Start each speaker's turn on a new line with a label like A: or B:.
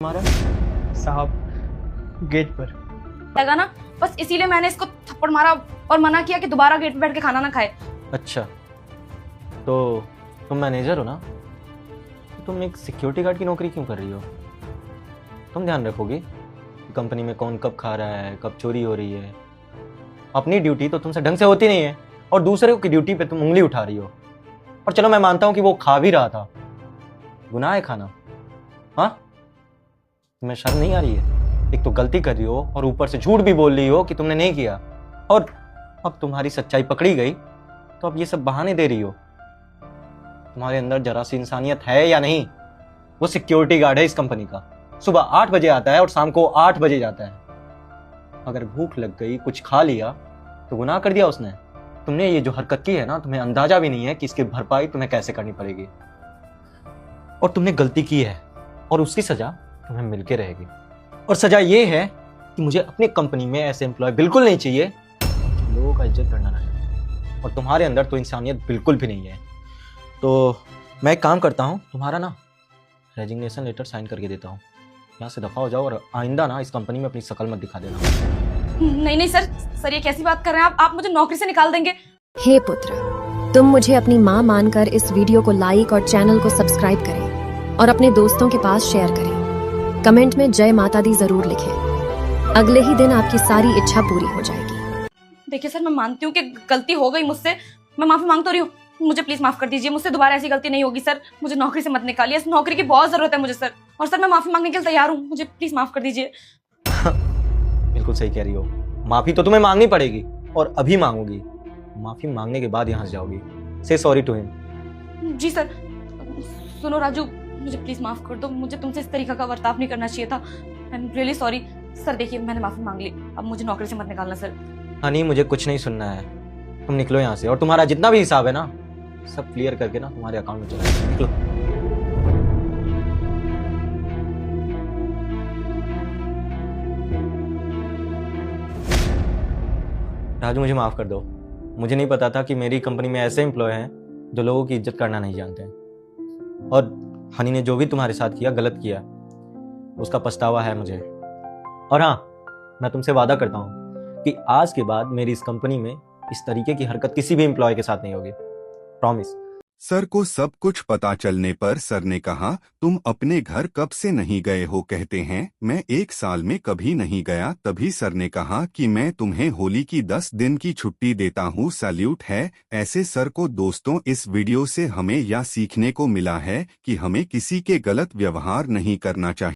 A: हमारा साहब गेट पर
B: लगा ना, बस इसीलिए मैंने इसको थप्पड़ मारा और मना किया कि दोबारा गेट पे बैठ के खाना ना खाए।
A: अच्छा, तो तुम मैनेजर हो ना, तो तुम एक सिक्योरिटी गार्ड की नौकरी क्यों कर रही हो? तुम ध्यान रखोगी कि कंपनी में कौन कब खा रहा है, कब चोरी हो रही है। अपनी ड्यूटी तो तुमसे ढंग से होती नहीं है और दूसरे की ड्यूटी पे तुम उंगली उठा रही हो। और चलो मैं मानता हूँ कि वो खा भी रहा था, गुनाह है खाना। हाँ, तुम्हें शर्म नहीं आ रही है? एक तो गलती कर रही हो और ऊपर से झूठ भी बोल रही हो कि तुमने नहीं किया, और अब तुम्हारी सच्चाई पकड़ी गई तो अब ये सब बहाने दे रही हो। तुम्हारे अंदर जरा सी इंसानियत है या नहीं? वो सिक्योरिटी गार्ड है इस कंपनी का, सुबह 8 बजे आता है और शाम को 8 बजे जाता है। अगर भूख लग गई, कुछ खा लिया तो गुनाह कर दिया उसने। तुमने ये जो हरकत की है ना, तुम्हें अंदाजा भी नहीं है कि इसकी भरपाई तुम्हें कैसे करनी पड़ेगी। और तुमने गलती की है और उसकी सजा तुम्हें मिलके रहेगी। और सजा ये है कि मुझे अपनी कंपनी में ऐसे एम्प्लॉय बिल्कुल नहीं चाहिए जो लोगों का इज्जत करना ना जाने। और तुम्हारे अंदर तो इंसानियत बिल्कुल भी नहीं है। तो मैं एक काम करता हूँ, तुम्हारा ना रेजिग्नेशन लेटर साइन करके देता हूँ। यहाँ से दफा हो जाओ और आइंदा ना इस कंपनी में अपनी शकल मत दिखा देना।
B: नहीं नहीं सर ये कैसी बात कर रहे हैं आप मुझे नौकरी से निकाल देंगे?
C: हे पुत्र, तुम मुझे अपनी माँ मानकर इस वीडियो को लाइक और चैनल को सब्सक्राइब करें और अपने दोस्तों के पास शेयर करें। कमेंट में जय माता दी जरूर लिखें। अगले ही दिन आपकी सारी इच्छा पूरी हो जाएगी।
B: देखिए सर, मैं मानती हूँ कि गलती हो गई मुझसे, मैं माफी मांगता रही हूँ। मुझे प्लीज माफ कर दीजिए, मुझसे दोबारा ऐसी गलती नहीं होगी सर। मुझे नौकरी से मत निकालिए, इस नौकरी की बहुत जरूरत है मुझे सर। और सर मैं माफी मांगने के लिए तैयार हूँ, मुझे प्लीज माफ कर दीजिए।
A: बिल्कुल सही कह रही हो, माफी तो तुम्हें मांगनी पड़ेगी और अभी मांगोगी। माफी मांगने के बाद यहाँ से जाओगी। Say sorry to him.
B: जी सर। सुनो राजू, मुझे प्लीज माफ कर दो, मुझे तुमसे इस तरीका का बर्ताव नहीं करना चाहिए था। I am really sorry sir. देखिए मैंने माफी मांग ली, अब मुझे नौकरी से मत निकालना सर।
A: हनी, मुझे कुछ नहीं सुनना है, तुम निकलो यहाँ से। और तुम्हारा जितना भी हिसाब है ना, सब क्लियर करके ना तुम्हारे अकाउंट में चला जाएगा। निकलो। राजू, मुझे माफ कर दो। मुझे नहीं पता था कि मेरी कंपनी में ऐसे एम्प्लॉय हैं जो लोगों की इज्जत करना नहीं जानते हैं। और हनी ने जो भी तुम्हारे साथ किया, गलत किया, उसका पछतावा है मुझे। और हाँ, मैं तुमसे वादा करता हूँ कि आज के बाद मेरी इस कंपनी में इस तरीके की हरकत किसी भी एम्प्लॉय के साथ नहीं होगी। प्रॉमिस।
D: सर को सब कुछ पता चलने पर सर ने कहा, तुम अपने घर कब से नहीं गए हो? कहते हैं मैं 1 साल में कभी नहीं गया। तभी सर ने कहा कि मैं तुम्हें होली की 10 दिन की छुट्टी देता हूँ। सैल्यूट है ऐसे सर को। दोस्तों, इस वीडियो से हमें यह सीखने को मिला है कि हमें किसी के गलत व्यवहार नहीं करना चाहिए।